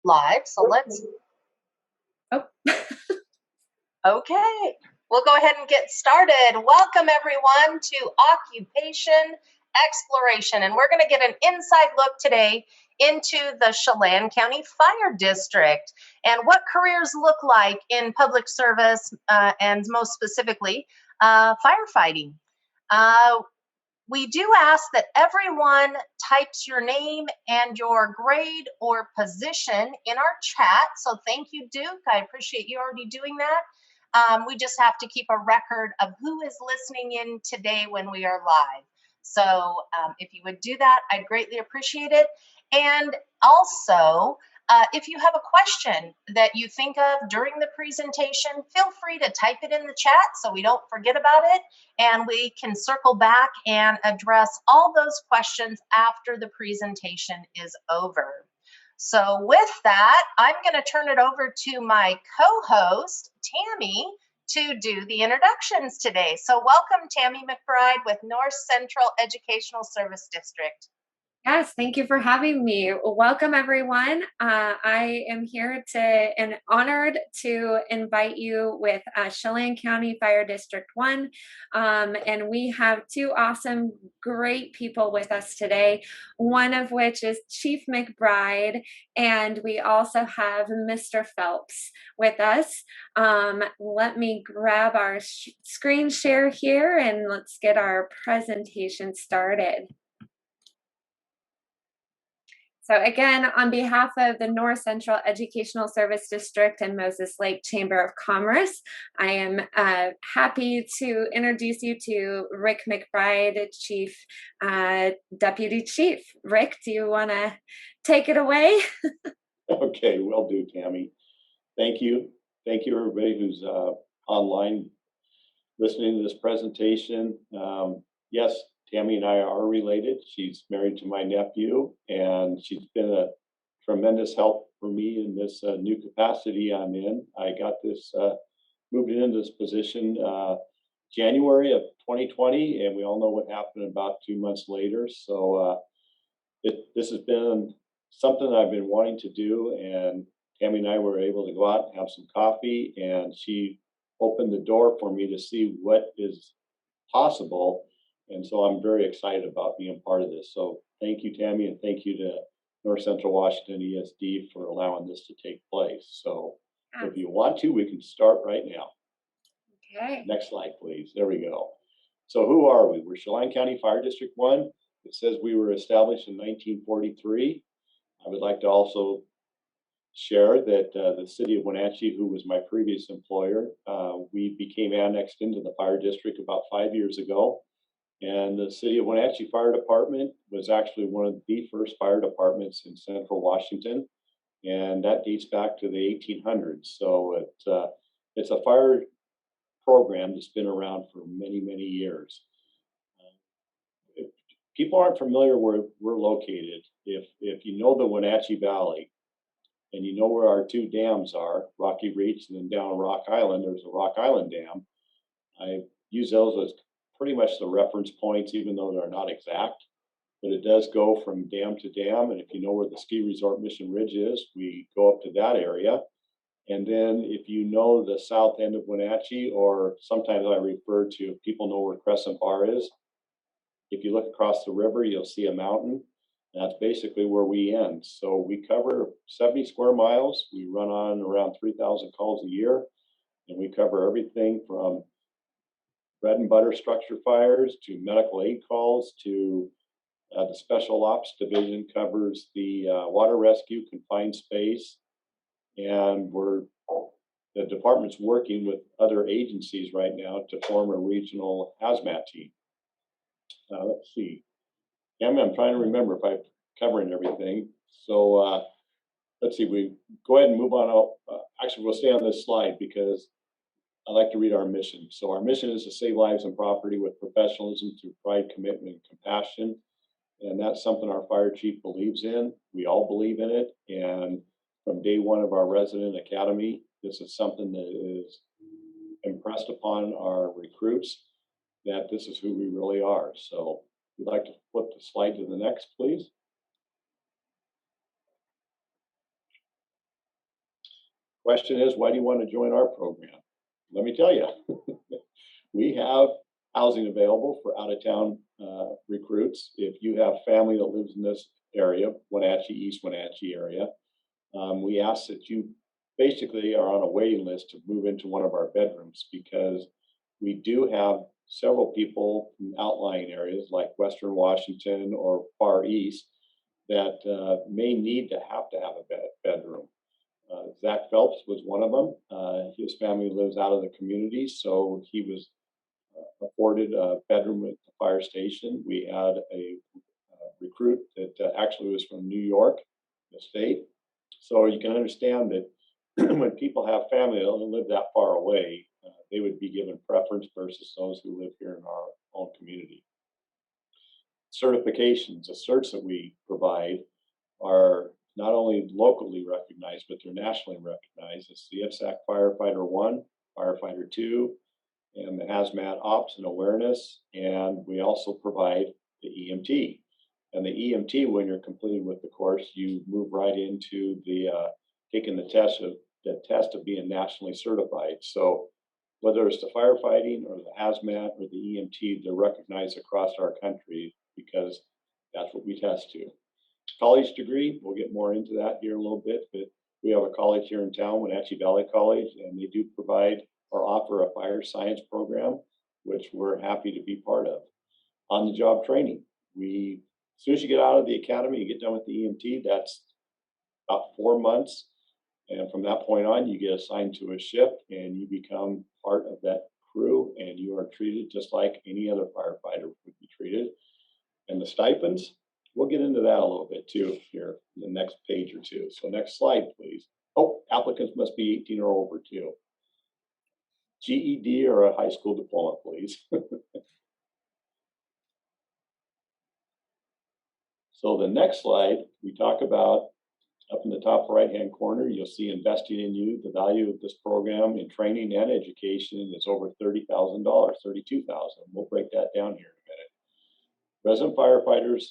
live, so let's. Oh. Okay, we'll go ahead and get started. Welcome everyone to Occupation Exploration, and we're going to get an inside look today into the Chelan County Fire District and what careers look like in public service and most specifically firefighting. We do ask that everyone types your name and your grade or position in our chat. So thank you, Duke. I appreciate you already doing that. We just have to keep a record of who is listening in today when we are live. So if you would do that, I'd greatly appreciate it. And also, if you have a question that you think of during the presentation, feel free to type it in the chat so we don't forget about it, and we can circle back and address all those questions after the presentation is over. So with that, I'm going to turn it over to my co-host, Tammy, to do the introductions today. So welcome, Tammy Mcbride with North Central Educational Service District. Yes, thank you for having me. Welcome, everyone. I am here and honored to invite you with Chelan County Fire District 1. And we have two awesome, great people with us today, one of which is Chief Mcbride, and we also have Mr. Phelps with us. Let me grab our screen share here and let's get our presentation started. So again, on behalf of the North Central Educational Service District and Moses Lake Chamber of Commerce, I am happy to introduce you to Rick Mcbride, Chief Deputy Chief. Rick, do you want to take it away? Okay, will do, Tammy. Thank you. Thank you, everybody who's online listening to this presentation. Yes, Tammy and I are related. She's married to my nephew, and she's been a tremendous help for me in this new capacity I'm in. I got this moved into this position January of 2020, and we all know what happened about 2 months later. So this has been something I've been wanting to do, and Tammy and I were able to go out and have some coffee, and she opened the door for me to see what is possible. And so I'm very excited about being part of this. So thank you, Tammy, and thank you to North Central Washington ESD for allowing this to take place. So if you want to, we can start right now. Okay. Next slide, please. There we go. So who are we? We're Chelan County Fire District 1. It says we were established in 1943. I would like to also share that the city of Wenatchee, who was my previous employer, we became annexed into the fire district about 5 years ago. And the city of Wenatchee Fire Department was actually one of the first fire departments in central Washington. And that dates back to the 1800s. So it's a fire program that's been around for many, many years. If people aren't familiar where we're located, if you know the Wenatchee Valley, and you know where our two dams are, Rocky Reach and then down Rock Island, there's a Rock Island Dam. I use those as pretty much the reference points, even though they're not exact, but it does go from dam to dam. And if you know where the ski resort Mission Ridge is, we go up to that area. And then if you know the south end of Wenatchee, or sometimes I refer to, if people know where Crescent Bar is, if you look across the river, you'll see a mountain. That's basically where we end. So we cover 70 square miles. We run on around 3,000 calls a year, and we cover everything from bread and butter structure fires to medical aid calls to the special ops division covers the water rescue confined space. And the department's working with other agencies right now to form a regional hazmat team. Let's see. I'm trying to remember if I'm covering everything. So let's see, we go ahead and move on. Actually, we'll stay on this slide because I like to read our mission. So our mission is to save lives and property with professionalism through pride, commitment, and compassion. And that's something our fire chief believes in. We all believe in it. And from day one of our resident academy, this is something that is impressed upon our recruits, that this is who we really are. So we'd like to flip the slide to the next, please. Question is, why do you want to join our program? Let me tell you, we have housing available for out-of-town recruits. If you have family that lives in this area, Wenatchee, East Wenatchee area, we ask that you basically are on a waiting list to move into one of our bedrooms, because we do have several people from outlying areas like Western Washington or Far East that may need to have a bedroom. Zach Phelps was one of them. His family lives out of the community, so he was afforded a bedroom at the fire station. We had a recruit that actually was from New York, the state. So you can understand that when people have family that don't live that far away, they would be given preference versus those who live here in our own community. Certifications, the certs that we provide are not only locally recognized, but they're nationally recognized. It's the IFSAC Firefighter 1, Firefighter 2, and the Hazmat Ops and Awareness. And we also provide the EMT. And the EMT, when you're completing with the course, you move right into the taking the test of being nationally certified. So whether it's the firefighting or the hazmat or the EMT, they're recognized across our country because that's what we test to. College degree, we'll get more into that here in a little bit, but we have a college here in town, Wenatchee Valley College, and they do provide or offer a fire science program, which we're happy to be part of. On-the-job training, as soon as you get out of the academy, you get done with the EMT, that's about 4 months. And from that point on, you get assigned to a shift and you become part of that crew, and you are treated just like any other firefighter would be treated. And the stipends, we'll get into that a little bit too here in the next page or two. So next slide, please. Oh, applicants must be 18 or over too. GED or a high school diploma, please. So the next slide, we talk about up in the top right-hand corner, you'll see investing in you. The value of this program in training and education is over $30,000, $32,000. We'll break that down here in a minute. Resident firefighters,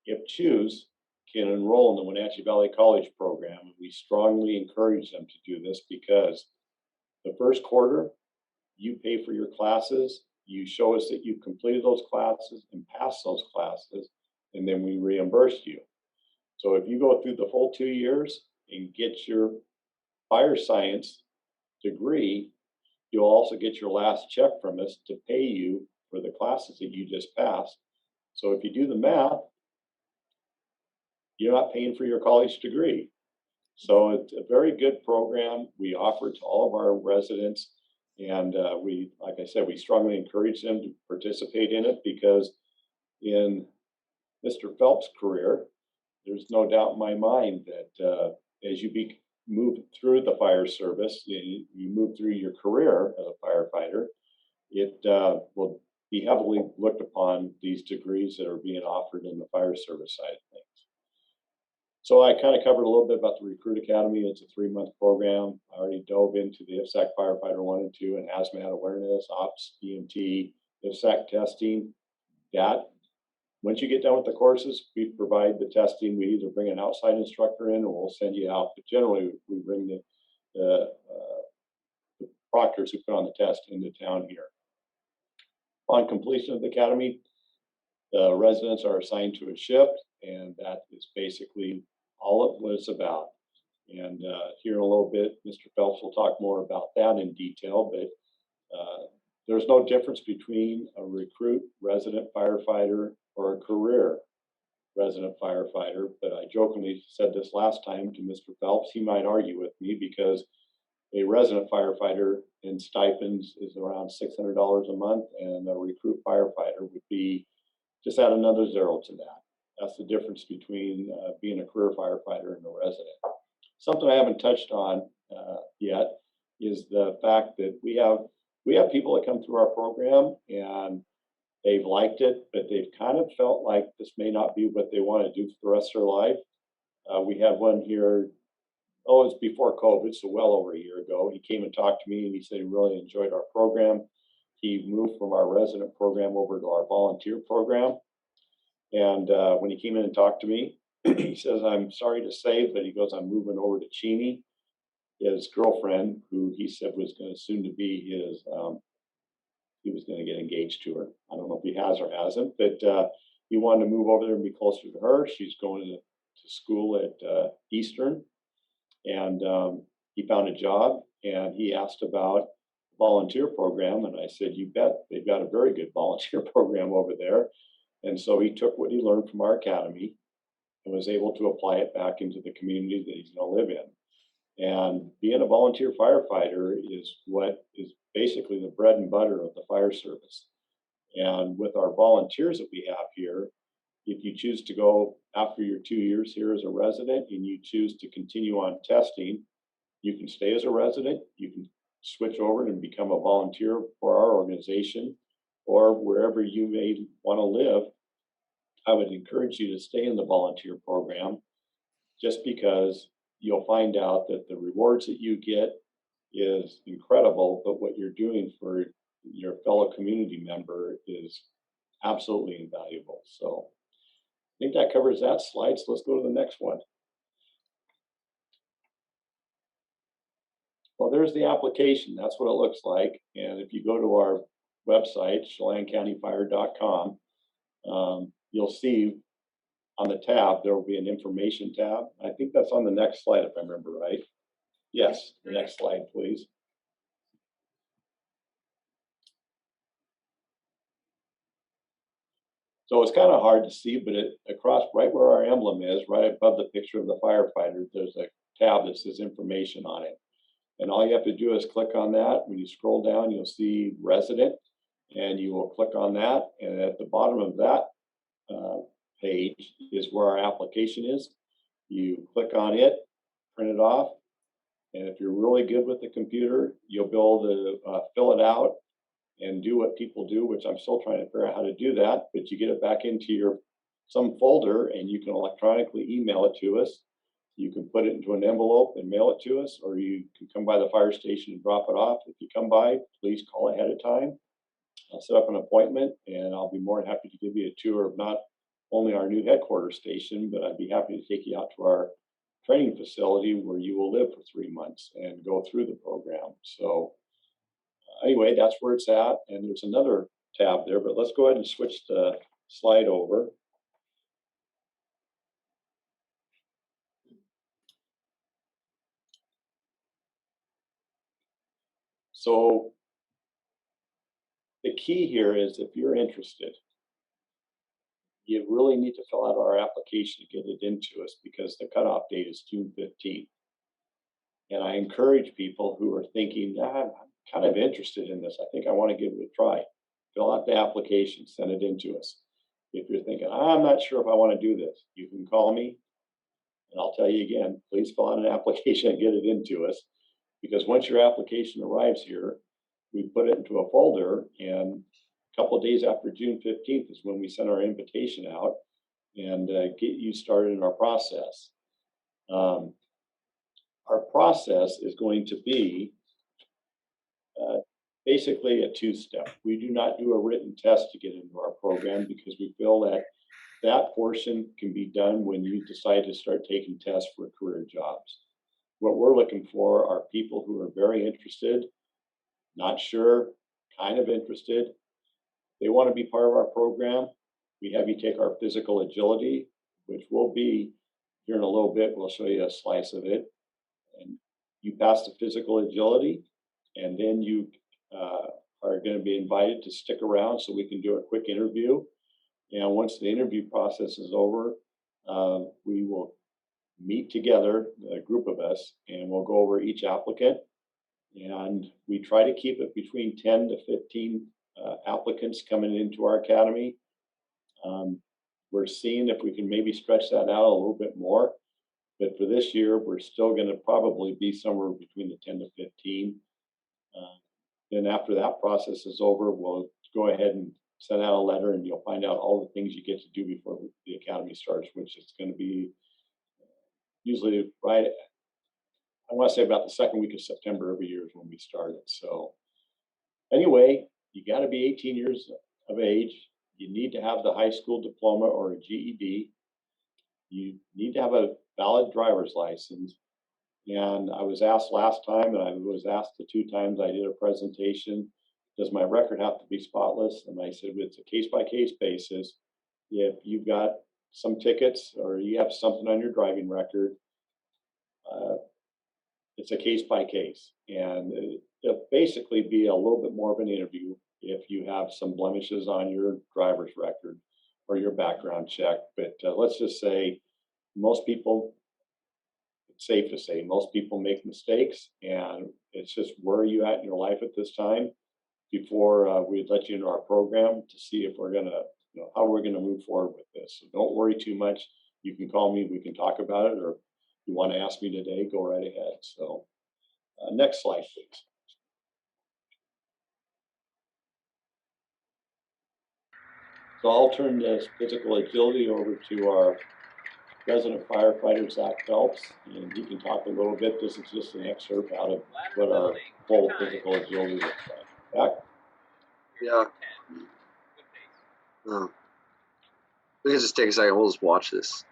if choose, can enroll in the Wenatchee Valley College program. And we strongly encourage them to do this because the first quarter, you pay for your classes, you show us that you've completed those classes and passed those classes, and then we reimburse you. So if you go through the full 2 years and get your fire science degree, you'll also get your last check from us to pay you for the classes that you just passed. So if you do the math, you're not paying for your college degree. So it's a very good program we offer to all of our residents. And like I said, we strongly encourage them to participate in it because in Mr. Phelps' career, there's no doubt in my mind that as you move through the fire service, you move through your career as a firefighter, it will be heavily looked upon, these degrees that are being offered in the fire service side of things. So I kind of covered a little bit about the Recruit Academy. It's a 3-month program. I already dove into the IFSAC Firefighter 1 and 2 and hazmat awareness, ops, EMT, IFSAC testing. That, once you get done with the courses, we provide the testing. We either bring an outside instructor in or we'll send you out. But generally, we bring the proctors who put on the test into town here. On completion of the academy, the residents are assigned to a shift, and that is basically all of what it's about. And here in a little bit, Mr. Phelps will talk more about that in detail, but there's no difference between a recruit resident firefighter or a career resident firefighter. But I jokingly said this last time to Mr. Phelps. He might argue with me because a resident firefighter in stipends is around $600 a month, and a recruit firefighter would be just add another zero to that. That's the difference between being a career firefighter and a resident. Something I haven't touched on yet is the fact that we have people that come through our program and they've liked it, but they've kind of felt like this may not be what they want to do for the rest of their life. We had one here, it's before COVID, so well over a year ago. He came and talked to me and he said he really enjoyed our program. He moved from our resident program over to our volunteer program. And when he came in and talked to me, he says, I'm sorry to say, but he goes, I'm moving over to Cheney. his girlfriend, who he said was going to soon to be his, he was going to get engaged to her. I don't know if he has or hasn't, but he wanted to move over there and be closer to her. She's going to school at Eastern, and he found a job, and he asked about the volunteer program, and I said, you bet, they've got a very good volunteer program over there. And so he took what he learned from our academy and was able to apply it back into the community that he's going to live in. And being a volunteer firefighter is what is basically the bread and butter of the fire service. And with our volunteers that we have here, if you choose to go after your 2 years here as a resident and you choose to continue on testing, you can stay as a resident, you can switch over and become a volunteer for our organization, or wherever you may want to live. I would encourage you to stay in the volunteer program, just because you'll find out that the rewards that you get is incredible, but what you're doing for your fellow community member is absolutely invaluable. So I think that covers that slide. So let's go to the next one. Well, there's the application. That's what it looks like. And if you go to our website, chelancountyfire.com, you'll see on the tab, there will be an information tab. I think that's on the next slide, if I remember right. Yes, the next slide, please. So it's kind of hard to see, but across right where our emblem is, right above the picture of the firefighter, there's a tab that says information on it. And all you have to do is click on that. When you scroll down, you'll see resident, and you will click on that. And at the bottom of that page is where our application is. You click on it, print it off, and if you're really good with the computer, you'll be able to fill it out and do what people do, which I'm still trying to figure out how to do that, but you get it back into some folder, and you can electronically email it to us. You can put it into an envelope and mail it to us, or you can come by the fire station and drop it off. If you come by, please call ahead of time. I'll set up an appointment, and I'll be more than happy to give you a tour of not only our new headquarters station, but I'd be happy to take you out to our training facility where you will live for 3 months and go through the program. So anyway, that's where it's at. And there's another tab there, but let's go ahead and switch the slide over. So the key here is, if you're interested, you really need to fill out our application to get it into us, because the cutoff date is June 15th. And I encourage people who are thinking, I'm kind of interested in this, I think I want to give it a try. Fill out the application, send it in to us. If you're thinking, I'm not sure if I want to do this, you can call me, and I'll tell you again, please fill out an application and get it into us, because once your application arrives here, we put it into a folder, and a couple of days after June 15th is when we send our invitation out and get you started in our process. Our process is going to be basically a two-step. We do not do a written test to get into our program, because we feel that that portion can be done when you decide to start taking tests for career jobs. What we're looking for are people who are very interested, not sure, kind of interested. They want to be part of our program. We have you take our physical agility, which will be here in a little bit. We'll show you a slice of it. And you pass the physical agility, and then you are going to be invited to stick around so we can do a quick interview. And once the interview process is over, we will meet together, a group of us, and we'll go over each applicant. And we try to keep it between 10 to 15 applicants coming into our academy. We're seeing if we can maybe stretch that out a little bit more. But for this year, we're still going to probably be somewhere between the 10 to 15. Then after that process is over, we'll go ahead and send out a letter, and you'll find out all the things you get to do before the academy starts, which is going to be usually right, I want to say about the second week of September every year is when we start it. So anyway, you got to be 18 years of age. You need to have the high school diploma or a GED. You need to have a valid driver's license. And I was asked last time, and I was asked the 2 times I did a presentation, does my record have to be spotless? And I said, it's a case-by-case basis. If you've got some tickets or you have something on your driving record, it's a case-by-case. And it'll basically be a little bit more of an interview if you have some blemishes on your driver's record or your background check. But let's just say most people, it's safe to say most people make mistakes, and it's just where are you at in your life at this time before we'd let you into our program to see if we're gonna, how we're gonna move forward with this. So don't worry too much. You can call me, we can talk about it, or if you want to ask me today, go right ahead. So next slide, please. So I'll turn this physical agility over to our Resident Firefighter, Phelps, and he can talk a little bit. This is just an excerpt out of what our full physical agility looks like. Zach? Yeah. We can just take a second. We'll just watch this.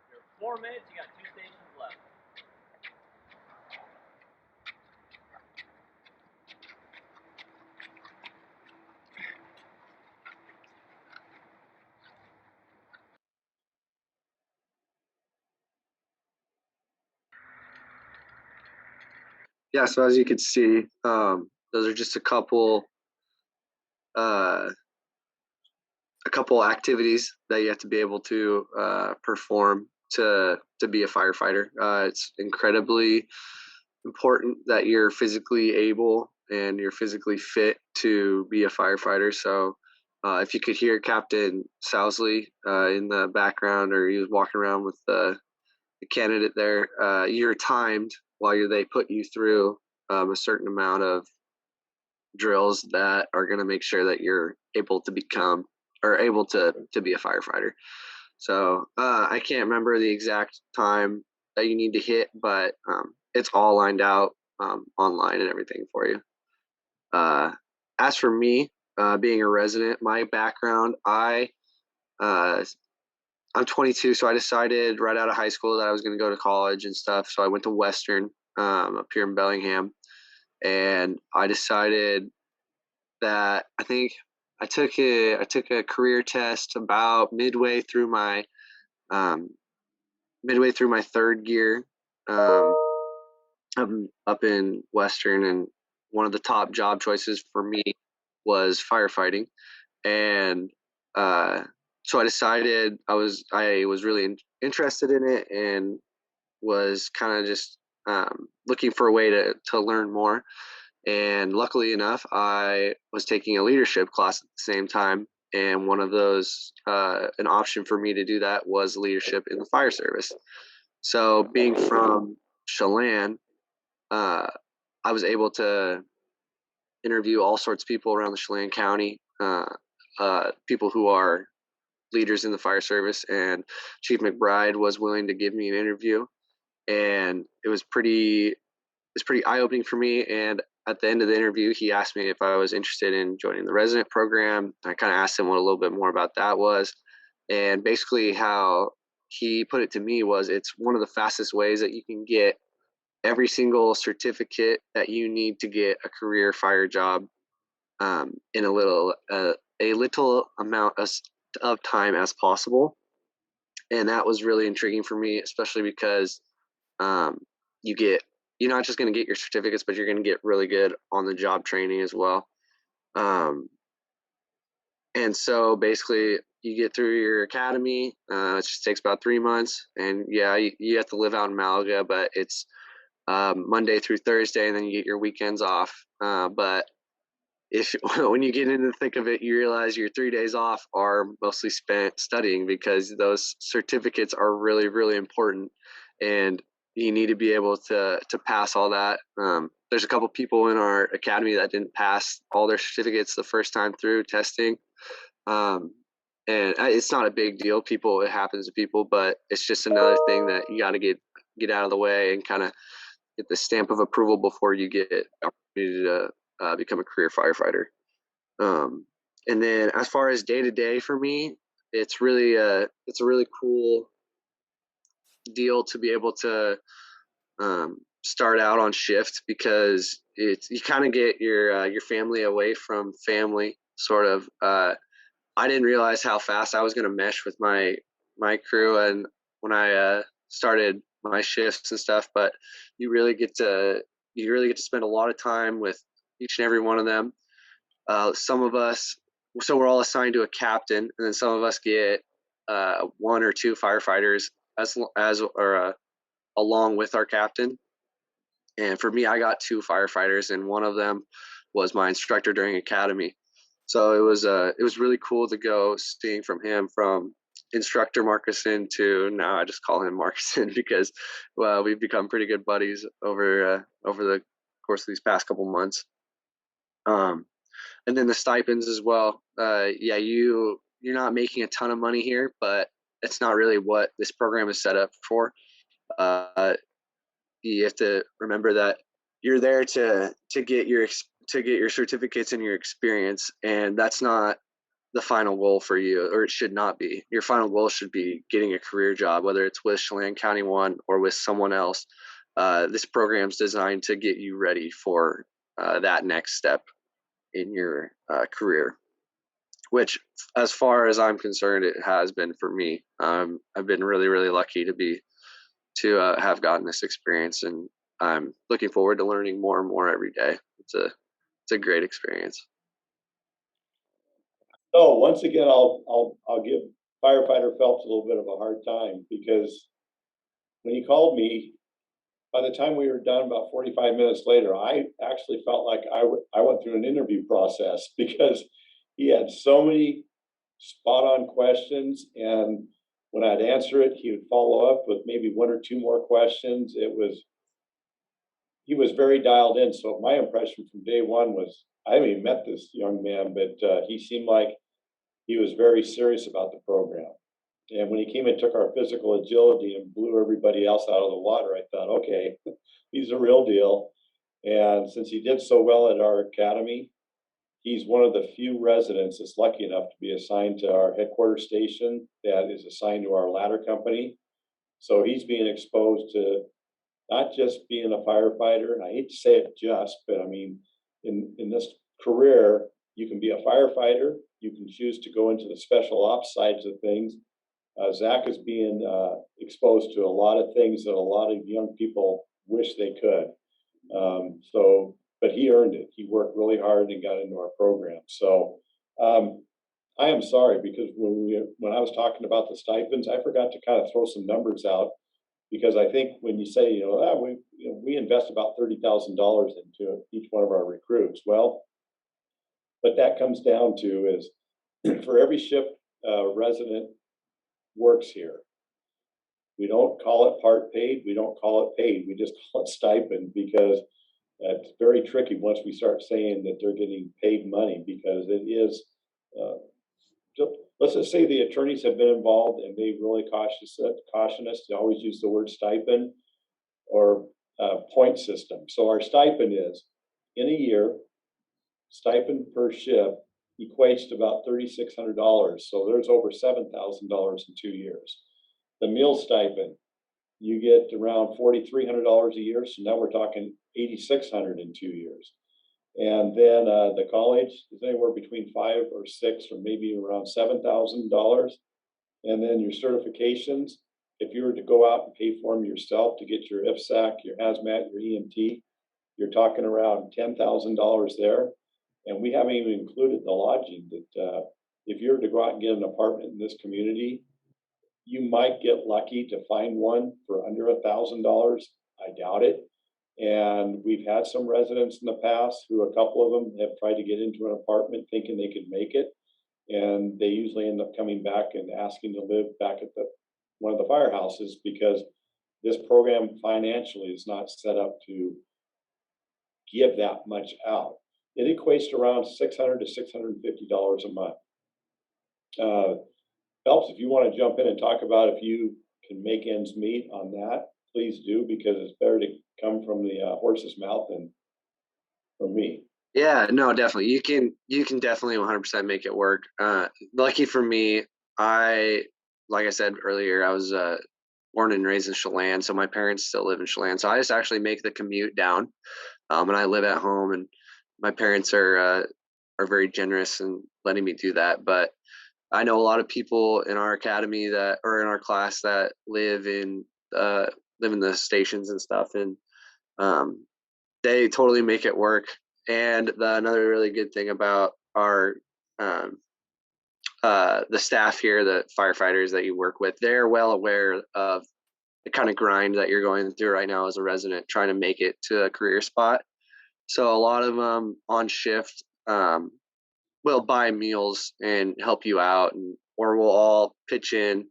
You're 4 minutes, you got 2 stations left. Yeah, so as you can see, those are just a couple activities that you have to be able to perform to be a firefighter. It's incredibly important that you're physically able and you're physically fit to be a firefighter. So if you could hear Captain Sousley in the background, or he was walking around with the candidate there, you're timed while they put you through a certain amount of drills that are going to make sure that you're able to become or able to be a firefighter. So I can't remember the exact time that you need to hit, but it's all lined out online and everything for you. As for me, being a resident, my background, I'm 22, so I decided right out of high school that I was going to go to college and stuff. So I went to Western up here in Bellingham, and I decided that I think I took a career test about midway through my 3rd year up in Western, and one of the top job choices for me was firefighting, and so I decided I was really interested in it and was kind of just looking for a way to learn more. And luckily enough, I was taking a leadership class at the same time. And one of those, an option for me to do that was leadership in the fire service. So being from Chelan, I was able to interview all sorts of people around the Chelan County, people who are leaders in the fire service, and Chief Mcbride was willing to give me an interview, and it was pretty eye-opening for me. And at the end of the interview, he asked me if I was interested in joining the resident program. I kind of asked him what a little bit more about that was, and basically how he put it to me was, it's one of the fastest ways that you can get every single certificate that you need to get a career fire job in a little amount of time as possible. And that was really intriguing for me, especially because you're not just going to get your certificates, but you're going to get really good on the job training as well. And so basically you get through your academy. It just takes about 3 months, and yeah, you have to live out in Malaga, but it's Monday through Thursday, and then you get your weekends off. But when you get into the thick of it, you realize your 3 days off are mostly spent studying, because those certificates are really, really important, and you need to be able to pass all that. There's a couple people in our academy that didn't pass all their certificates the first time through testing. And it's not a big deal. It happens to people, but it's just another thing that you got to get out of the way and kind of get the stamp of approval before you get the opportunity to become a career firefighter. And then as far as day to day for me, it's a really cool deal to be able to start out on shift, because you kind of get your family away from family, sort of. I didn't realize how fast I was going to mesh with my crew, and when I started my shifts and stuff, but you really get to spend a lot of time with each and every one of them. Some of us, so we're all assigned to a captain, and then some of us get 1 or 2 firefighters along with our captain. And for me, I got 2 firefighters, and one of them was my instructor during academy. So it was really cool to go seeing from him from instructor Marcuson to now I just call him Marcuson, because we've become pretty good buddies over the course of these past couple months. And then the stipends as well. Yeah, you're not making a ton of money here, but it's not really what this program is set up for. You have to remember that you're there to get your certificates and your experience, and that's not the final goal for you, or it should not be. Your final goal should be getting a career job, whether it's with Chelan County 1 or with someone else. This program's designed to get you ready for that next step in your career, which, as far as I'm concerned, it has been for me. I've been really, really lucky to have gotten this experience, and I'm looking forward to learning more and more every day. It's a great experience. So once again, I'll give firefighter Phelps a little bit of a hard time, because when he called me, by the time we were done, about 45 minutes later, I actually felt like I went through an interview process, because he had so many spot on questions, and when I'd answer it, he would follow up with maybe 1 or 2 more questions. He was very dialed in. So my impression from day one was, I haven't even met this young man, but he seemed like he was very serious about the program. And when he came and took our physical agility and blew everybody else out of the water, I thought, okay, he's a real deal. And since he did so well at our academy, he's one of the few residents that's lucky enough to be assigned to our headquarters station that is assigned to our ladder company. So he's being exposed to not just being a firefighter, and I hate to say it just, but I mean, in this career, you can be a firefighter, you can choose to go into the special ops sides of things. Zach is being exposed to a lot of things that a lot of young people wish they could. But he earned it. He worked really hard and got into our program. So I am sorry, because when I was talking about the stipends, I forgot to kind of throw some numbers out, because I think when you say, we invest about $30,000 into each one of our recruits. Well, what that comes down to is for every shift resident works here, We don't call it part paid. We don't call it paid. We just call it stipend because it's very tricky once we start saying that they're getting paid money because it is. Let's just say the attorneys have been involved and they really caution us to always use the word stipend or point system. So our stipend is in a year, stipend per shift equates to about $3,600. So there's over $7,000 in 2 years. The meal stipend, you get around $4,300 a year. So now we're talking $8,600 in 2 years. And then the college is anywhere between $5,000 or $6,000 or maybe around $7,000. And then your certifications, if you were to go out and pay for them yourself to get your IFSAC, your hazmat, your EMT, you're talking around $10,000 there. And we haven't even included the lodging that if you were to go out and get an apartment in this community, you might get lucky to find one for under $1,000. I doubt it. And we've had some residents in the past who a couple of them have tried to get into an apartment thinking they could make it. And they usually end up coming back and asking to live back at one of the firehouses because this program financially is not set up to give that much out. It equates to around $600 to $650 a month. Phelps, if you want to jump in and talk about if you can make ends meet on that, please do, because it's better to come from the horse's mouth than from me. Yeah, no, definitely. You can definitely 100% make it work. Lucky for me, like I said earlier, I was born and raised in Chelan, so my parents still live in Chelan. So I just actually make the commute down, and I live at home. And my parents are very generous in letting me do that. But I know a lot of people in our academy or in our class that live in the stations and stuff, and they totally make it work. And another really good thing about our the staff here, the firefighters that you work with, they're well aware of the kind of grind that you're going through right now as a resident, trying to make it to a career spot. So a lot of them on shift will buy meals and help you out, or we'll all pitch in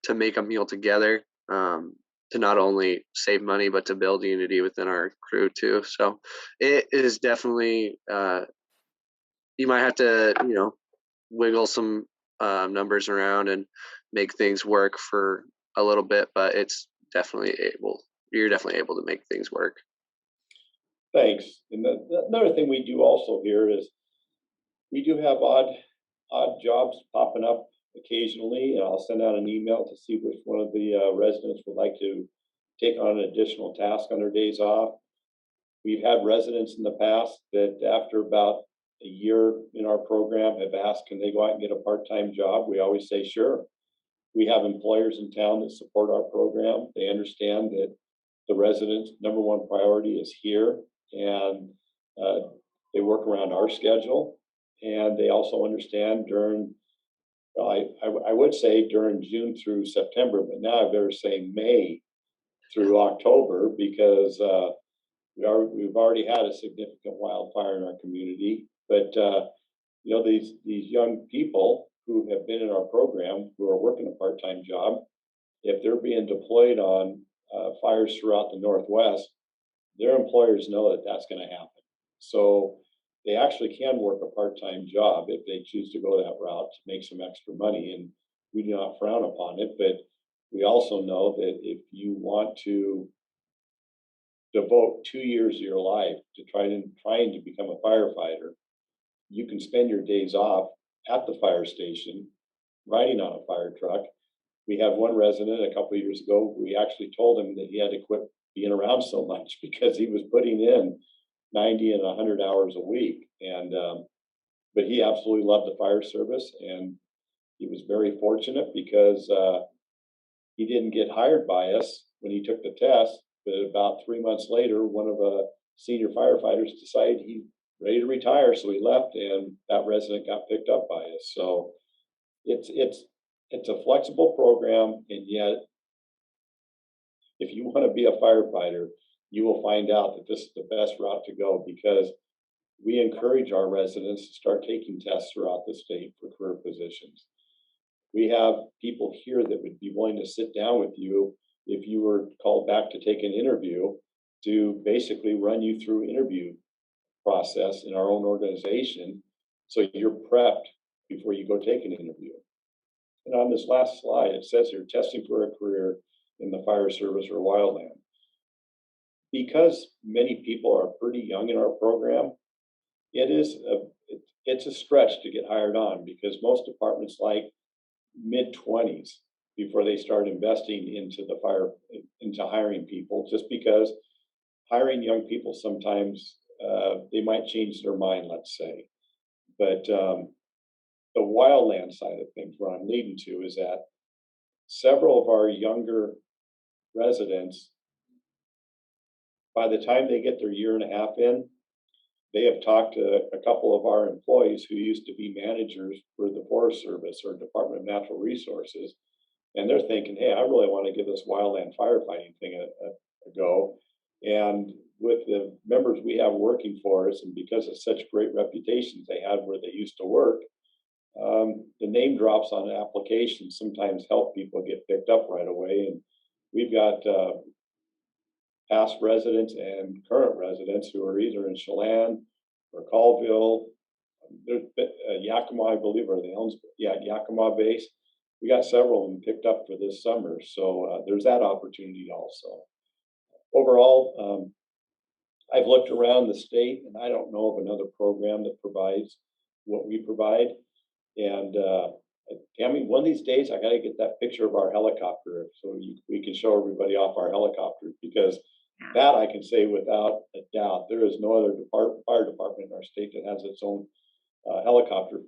to make a meal together to not only save money, but to build unity within our crew too. So it is definitely, you might have to, wiggle some numbers around and make things work for a little bit, but you're definitely able to make things work. Thanks. And another thing we do also here is we do have odd jobs popping up occasionally, and I'll send out an email to see which one of the residents would like to take on an additional task on their days off. We've had residents in the past that after about a year in our program have asked, can they go out and get a part-time job? We always say, sure. We have employers in town that support our program. They understand that the residents' number one priority is here, and they work around our schedule. And they also understand I would say during June through September, but now I better say May through October, because we've already had a significant wildfire in our community. But these young people who have been in our program, who are working a part-time job, if they're being deployed on fires throughout the Northwest, their employers know that that's going to happen. So they actually can work a part-time job if they choose to go that route to make some extra money, and we do not frown upon it. But we also know that if you want to devote 2 years of your life to trying to become a firefighter, you can spend your days off at the fire station riding on a fire truck. We have one resident a couple of years ago, we actually told him that he had to quit being around so much because he was putting in 90 and 100 hours a week. And but he absolutely loved the fire service, and he was very fortunate because he didn't get hired by us when he took the test. But about 3 months later, one of the senior firefighters decided he's ready to retire, so he left, and that resident got picked up by us. So it's a flexible program, and yet if you want to be a firefighter, you will find out that this is the best route to go, because we encourage our residents to start taking tests throughout the state for career positions. We have people here that would be willing to sit down with you if you were called back to take an interview, to basically run you through interview process in our own organization, so you're prepped before you go take an interview. And on this last slide, it says here, testing for a career in the fire service or wildland. Because many people are pretty young in our program, it's a stretch to get hired on, because most departments like mid-20s before they start investing into hiring people, just because hiring young people sometimes they might change their mind, let's say. But the wildland side of things, what I'm leading to, is that several of our younger residents, by the time they get their year and a half in, they have talked to a couple of our employees who used to be managers for the Forest Service or Department of Natural Resources, and they're thinking, hey, I really want to give this wildland firefighting thing a go. And with the members we have working for us, and because of such great reputations they had where they used to work, the name drops on applications sometimes help people get picked up right away. And we've got past residents and current residents who are either in Chelan or Colville, there's Yakima, I believe, or the Yakima base. We got several of them picked up for this summer, so there's that opportunity also. Overall, I've looked around the state, and I don't know of another program that provides what we provide. And Tammy, one of these days, I got to get that picture of our helicopter so we can show everybody off our helicopter, because that I can say without a doubt, there is no other fire department in our state that has its own helicopter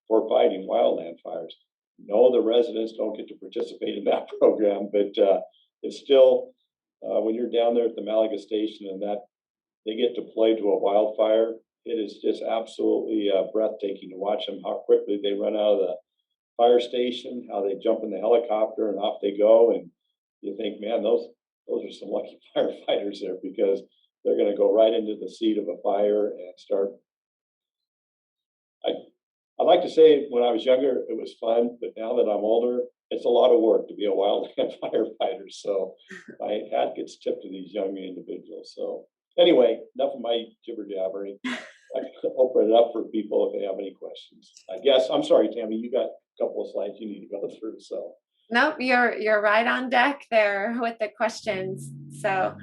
for fighting wildland fires. No, the residents don't get to participate in that program, but it's still, when you're down there at the Malaga station and that they get deployed to a wildfire, it is just absolutely breathtaking to watch them, how quickly they run out of the fire station, how they jump in the helicopter and off they go. And you think, man, those are some lucky firefighters there, because they're going to go right into the seat of a fire and start. I'd like to say when I was younger, it was fun, but now that I'm older, it's a lot of work to be a wildland firefighter. So my hat gets tipped to these young individuals. So anyway, enough of my jibber jabbering. I can open it up for people if they have any questions. I guess, I'm sorry, Tammy, you got a couple of slides you need to go through. So. Nope, you're right on deck there with the questions. So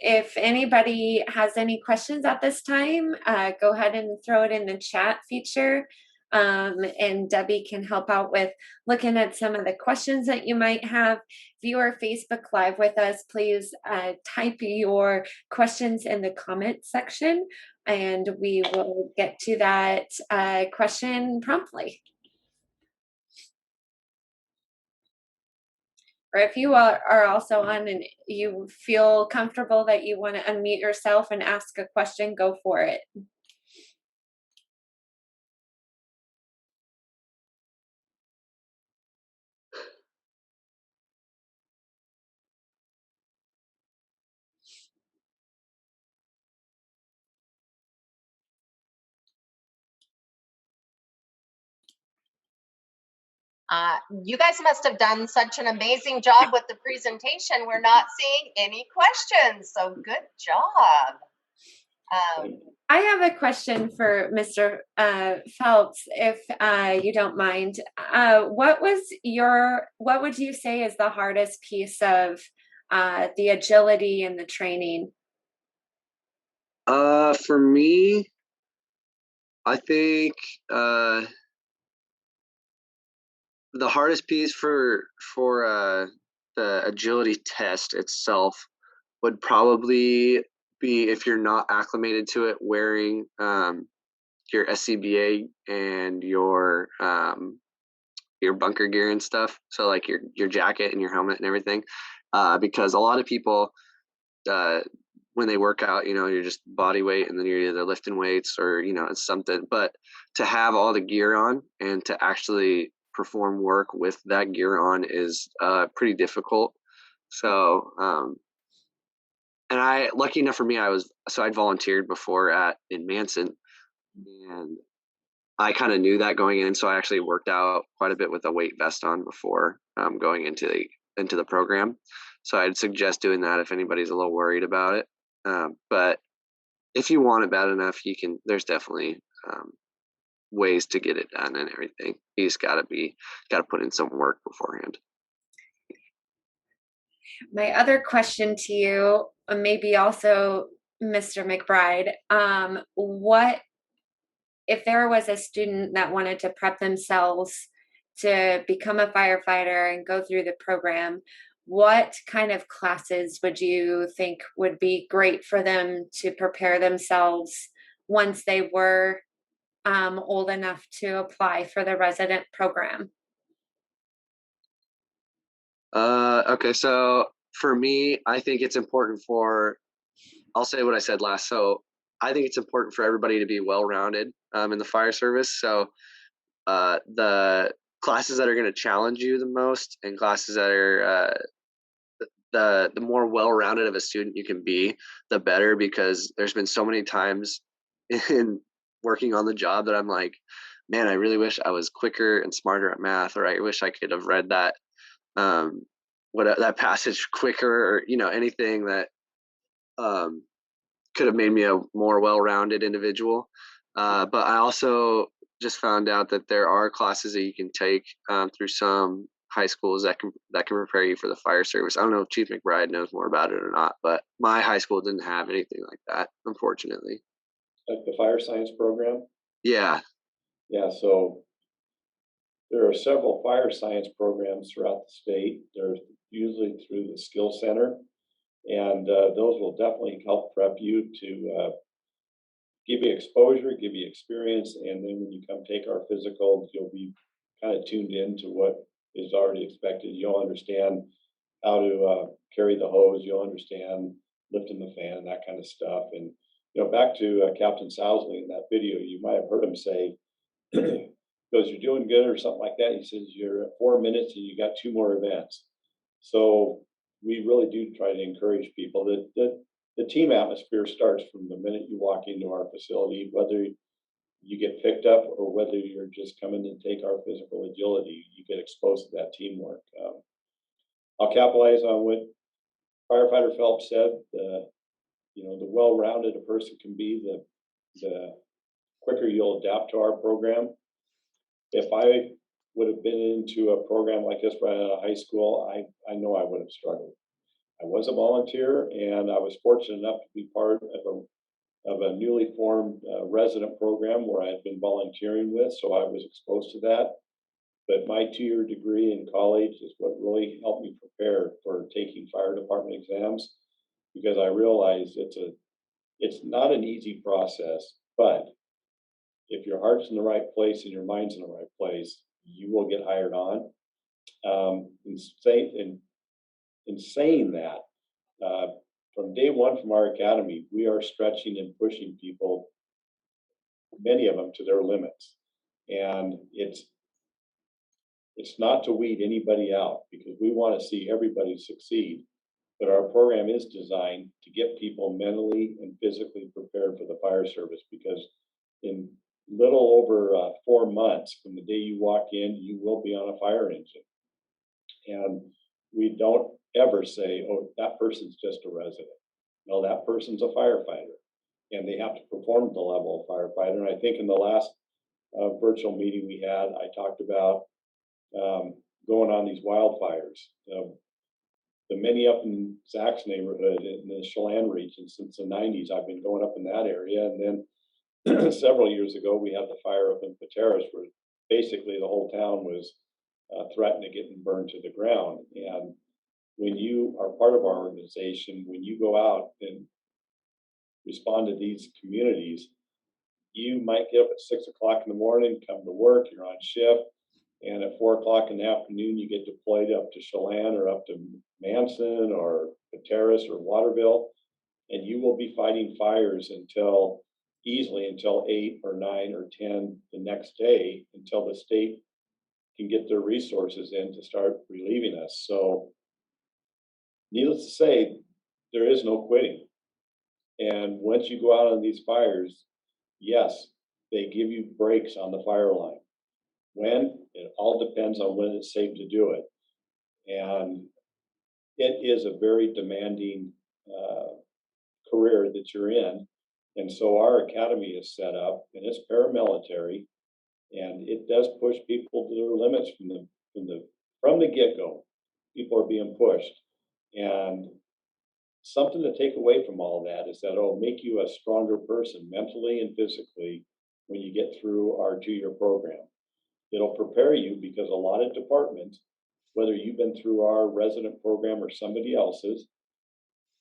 if anybody has any questions at this time, go ahead and throw it in the chat feature. And Debbie can help out with looking at some of the questions that you might have. If you are Facebook Live with us, please type your questions in the comment section, and we will get to that question promptly. Or if you are also on and you feel comfortable that you want to unmute yourself and ask a question, go for it. You guys must have done such an amazing job with the presentation. We're not seeing any questions, so good job. I have a question for Mr. Phelps, if you don't mind. What would you say is the hardest piece of the agility and the training? For me, I think the hardest piece for the agility test itself would probably be, if you're not acclimated to it, wearing your SCBA and your bunker gear and stuff. So like your jacket and your helmet and everything, because a lot of people, when they work out, you're just body weight, and then you're either lifting weights or it's something. But to have all the gear on and to actually perform work with that gear on is pretty difficult. So and lucky enough for me, I'd volunteered before in Manson, and I kind of knew that going in, so I actually worked out quite a bit with a weight vest on before going into into the program. So I'd suggest doing that if anybody's a little worried about it. But if you want it bad enough, there's definitely ways to get it done and everything. You just gotta put in some work beforehand. My other question to you, maybe also Mr. McBride, what if there was a student that wanted to prep themselves to become a firefighter and go through the program, what kind of classes would you think would be great for them to prepare themselves once they were old enough to apply for the resident program? Okay, so for me, I think it's important I'll say what I said last. So I think it's important for everybody to be well-rounded in the fire service. So the classes that are going to challenge you the most, and classes that are the more well-rounded of a student you can be, the better, because there's been so many times in working on the job that I'm like, man, I really wish I was quicker and smarter at math, or I wish I could have read that that passage quicker, or anything that could have made me a more well-rounded individual. But I also just found out that there are classes that you can take through some high schools that can prepare you for the fire service. I don't know if Chief McBride knows more about it or not, but my high school didn't have anything like that, unfortunately. Like the fire science program? Yeah. Yeah, so there are several fire science programs throughout the state. They're usually through the skill center, and those will definitely help prep you to give you exposure, give you experience, and then when you come take our physical, you'll be kind of tuned in to what is already expected. You'll understand how to carry the hose. You'll understand lifting the fan, that kind of stuff. And back to Captain Sousley in that video, you might have heard him say, "Goes, you're doing good," or something like that. He says, "You're at 4 minutes and you got 2 more events." So we really do try to encourage people that the team atmosphere starts from the minute you walk into our facility, whether you get picked up or whether you're just coming to take our physical agility, you get exposed to that teamwork. I'll capitalize on what Firefighter Phelps said. The well-rounded a person can be, the quicker you'll adapt to our program. If I would have been into a program like this right out of high school, I know I would have struggled. I was a volunteer, and I was fortunate enough to be part of a newly formed resident program where I had been volunteering with, so I was exposed to that. But my 2-year degree in college is what really helped me prepare for taking fire department exams, because I realized it's not an easy process, but if your heart's in the right place and your mind's in the right place, you will get hired on. In saying that, from day one from our academy, we are stretching and pushing people, many of them, to their limits. And it's not to weed anybody out, because we want to see everybody succeed. But our program is designed to get people mentally and physically prepared for the fire service, because in little over 4 months from the day you walk in, you will be on a fire engine. And we don't ever say, "Oh, that person's just a resident." No, that person's a firefighter, and they have to perform at the level of firefighter. And I think in the last virtual meeting we had, I talked about going on these wildfires. The many up in Zach's neighborhood in the Chelan region, since the 90s, I've been going up in that area. And then several years ago, we had the fire up in Pateras, where basically the whole town was threatened to getting burned to the ground. And when you are part of our organization, when you go out and respond to these communities, you might get up at 6 o'clock in the morning, come to work, you're on shift, and at 4 o'clock in the afternoon, you get deployed up to Chelan or up to Manson or Pateras or Waterville, and you will be fighting fires easily until 8 or 9 or 10 the next day, until the state can get their resources in to start relieving us. So needless to say, there is no quitting. And once you go out on these fires, yes, they give you breaks on the fire line. When? It all depends on when it's safe to do it. And it is a very demanding career that you're in. And so our academy is set up, and it's paramilitary, and it does push people to their limits from the get-go. People are being pushed. And something to take away from all of that is that it'll make you a stronger person mentally and physically when you get through our 2-year program. It'll prepare you because a lot of departments, whether you've been through our resident program or somebody else's,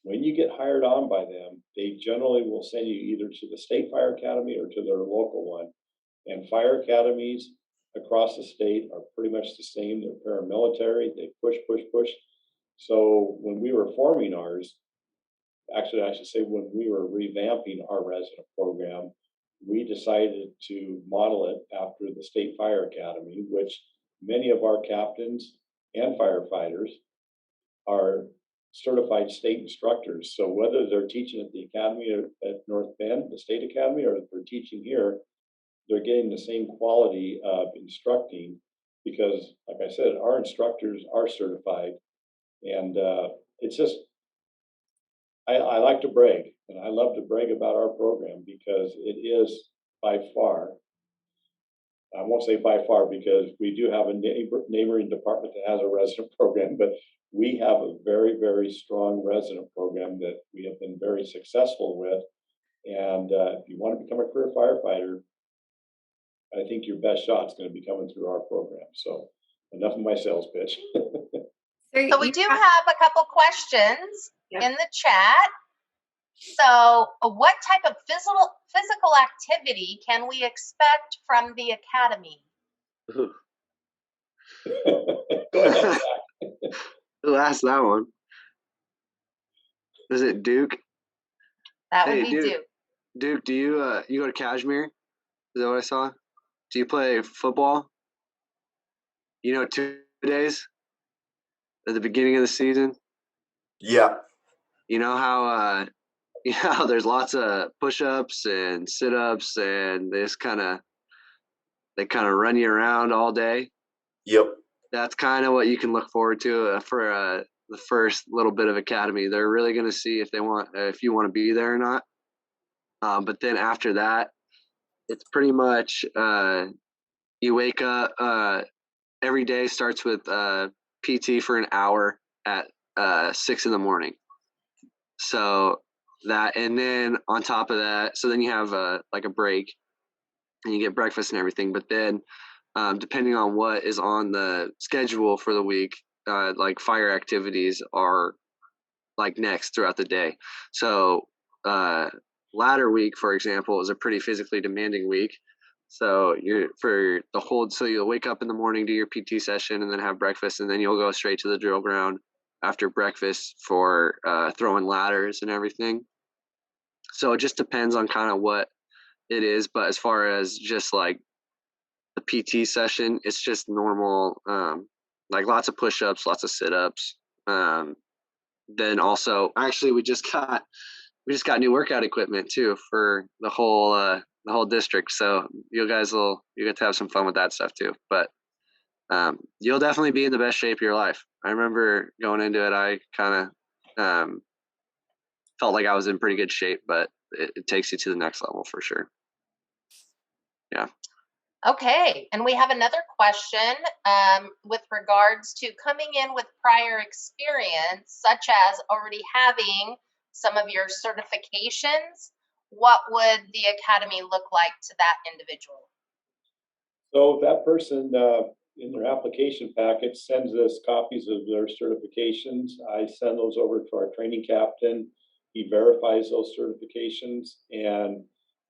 when you get hired on by them, they generally will send you either to the state fire academy or to their local one. And fire academies across the state are pretty much the same. They're paramilitary, they push, push, push. So when we were forming ours, actually, I should say when we were revamping our resident program, we decided to model it after the State Fire Academy, which many of our captains and firefighters are certified state instructors. So whether they're teaching at the academy or at North Bend, the state academy, or they're teaching here, they're getting the same quality of instructing because, like I said, our instructors are certified. And it's just, I like to brag, and I love to brag about our program because it is by far, I won't say by far because we do have a neighboring department that has a resident program, but we have a very, very strong resident program that we have been very successful with. And if you want to become a career firefighter, I think your best shot's going to be coming through our program. So enough of my sales pitch. So we do have a couple questions in the chat. So what type of physical activity can we expect from the academy? Go ahead, Zach. Who asked that one? Is it Duke? That would Hey, be Duke. Duke. Duke, do you go to Kashmir? Is that what I saw? Do you play football? You know, 2 days at the beginning of the season. Yeah. You know how there's lots of push-ups and sit-ups, and they kind of run you around all day. Yep. That's kind of what you can look forward to for the first little bit of academy. They're really going to see if you want to be there or not. But then after that, it's pretty much you wake up. Every day starts with PT for an hour at 6 in the morning. So that, and then on top of that, so then you have like a break, and you get breakfast and everything. But then, depending on what is on the schedule for the week, like fire activities are like next throughout the day. So ladder week, for example, is a pretty physically demanding week. So you'll wake up in the morning, do your PT session, and then have breakfast, and then you'll go straight to the drill ground after breakfast for throwing ladders and everything. So it just depends on kind of what it is. But as far as just like the PT session, it's just normal, like lots of push-ups, lots of sit-ups. Then also, actually, we just got new workout equipment too for the whole district. So you get to have some fun with that stuff too. But you'll definitely be in the best shape of your life. I remember going into it, I kind of felt like I was in pretty good shape, but it takes you to the next level for sure. Yeah. Okay, and we have another question with regards to coming in with prior experience, such as already having some of your certifications. What would the academy look like to that individual? So that person in their application packet sends us copies of their certifications. I send those over to our training captain. He verifies those certifications, and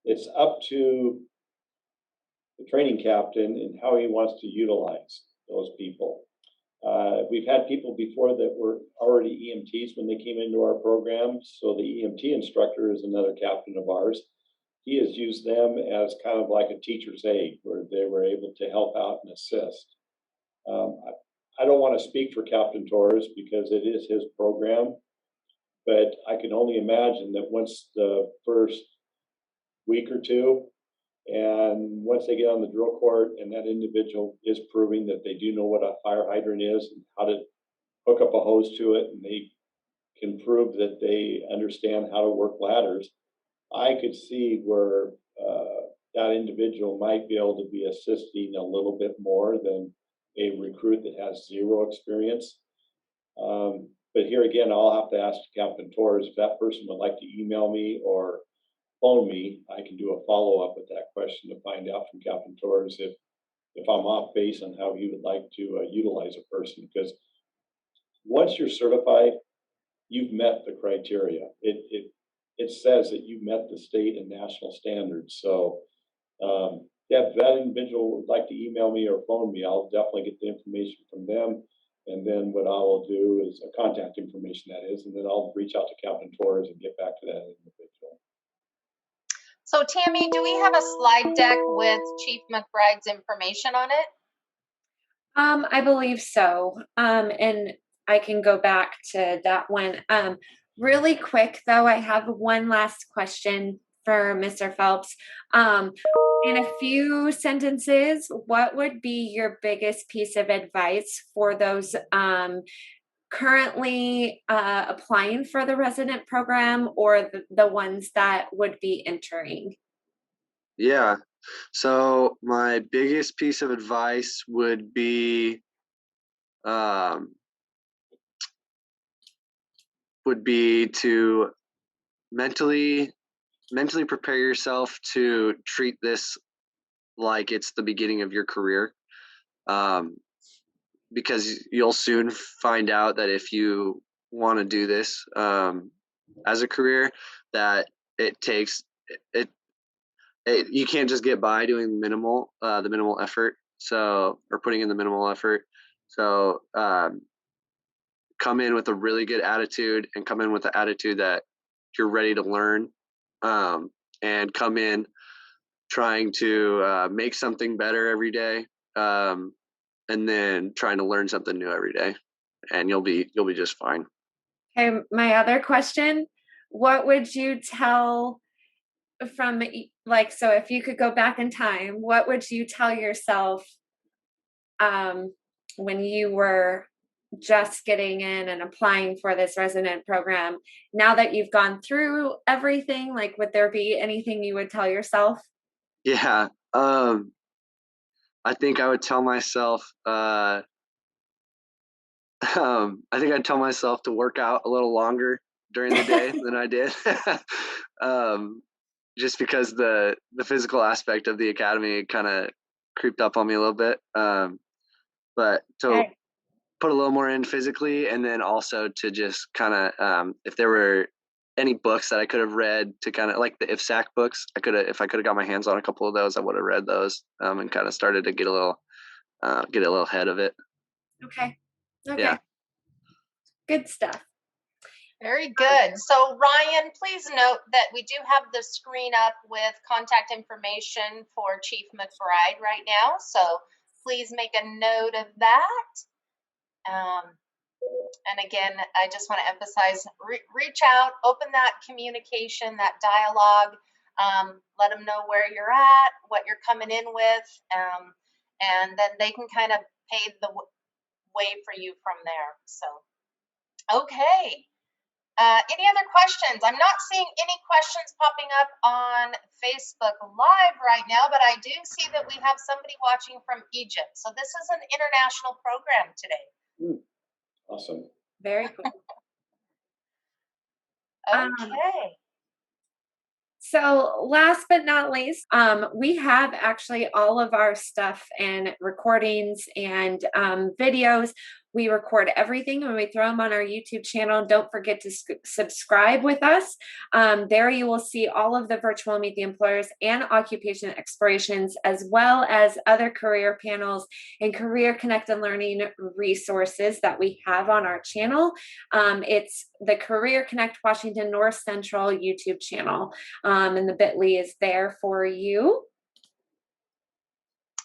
it's up to the training captain and how he wants to utilize those people. We've had people before that were already EMTs when they came into our program. So the EMT instructor is another captain of ours. He has used them as kind of like a teacher's aide where they were able to help out and assist. I don't want to speak for Captain Torres because it is his program, but I can only imagine that once the first week or two, and once they get on the drill court and that individual is proving that they do know what a fire hydrant is and how to hook up a hose to it and they can prove that they understand how to work ladders, I could see where that individual might be able to be assisting a little bit more than a recruit that has zero experience. But here again, I'll have to ask Captain Torres if that person would like to email me or phone me. I can do a follow-up with that question to find out from Captain Torres if I'm off base on how he would like to utilize a person. Because once you're certified, you've met the criteria. It says that you've met the state and national standards. So if that individual would like to email me or phone me, I'll definitely get the information from them. And then what I will do is a contact information, that is, and then I'll reach out to Captain Torres and get back to that individual. So Tammy, do we have a slide deck with Chief McBride's information on it? I believe so. And I can go back to that one. Really quick though, I have one last question for Mr. Phelps. In a few sentences, what would be your biggest piece of advice for those currently applying for the resident program or the ones that would be entering? Yeah. So my biggest piece of advice would be to mentally prepare yourself to treat this like it's the beginning of your career, because you'll soon find out that if you want to do this as a career, that it takes it you can't just get by doing the minimal effort, or putting in the minimal effort. So come in with a really good attitude, and come in with the attitude that you're ready to learn, and come in trying to make something better every day, and then trying to learn something new every day, and you'll be just fine. Okay, my other question, what would you tell so if you could go back in time, what would you tell yourself when you were just getting in and applying for this resident program? Now that you've gone through everything, like, would there be anything you would tell yourself? Yeah. I think I would tell myself, I think I'd tell myself to work out a little longer during the day than I did. Just because the physical aspect of the academy kind of creeped up on me a little bit. But to put a little more in physically, and then also to just kind of, if there were any books that I could have read to kind of like the IFSAC books, if I could have got my hands on a couple of those, I would have read those, and kind of started to get a little ahead of it. Okay. Yeah. Good stuff. Very good. So Ryan, please note that we do have the screen up with contact information for Chief McBride right now. So please make a note of that. And again, I just want to emphasize, reach out, open that communication, that dialogue, let them know where you're at, what you're coming in with, and then they can kind of pave the way for you from there. So, okay. Any other questions? I'm not seeing any questions popping up on Facebook Live right now, but I do see that we have somebody watching from Egypt. So this is an international program today. Awesome. Very cool. Okay. So last but not least, we have actually all of our stuff and recordings and videos. We record everything when we throw them on our YouTube channel. Don't forget to subscribe with us. There you will see all of the virtual Meet the Employers and occupation explorations, as well as other career panels and career connected learning resources that we have on our channel. It's the Career Connect Washington North Central YouTube channel, and the bit.ly is there for you.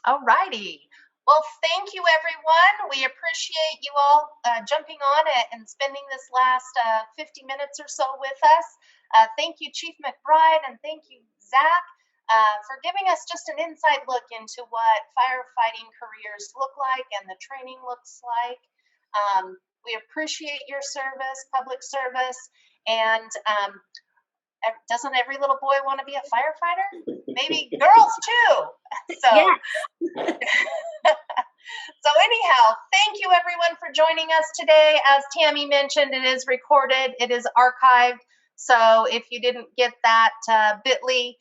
All righty. Well, thank you, everyone. We appreciate you all jumping on it and spending this last 50 minutes or so with us. Thank you, Chief McBride, and thank you, Zach, for giving us just an inside look into what firefighting careers look like and the training looks like. We appreciate your service, public service, and doesn't every little boy want to be a firefighter? Maybe girls too. So, so anyhow, thank you everyone for joining us today. As Tammy mentioned, it is recorded, it is archived. So if you didn't get that bit.ly,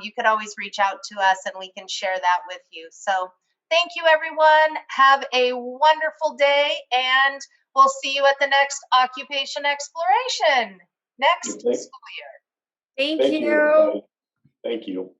you could always reach out to us and we can share that with you. So thank you everyone. Have a wonderful day, and we'll see you at the next occupation exploration next school year. Thank Thank you. you, everybody. Thank you.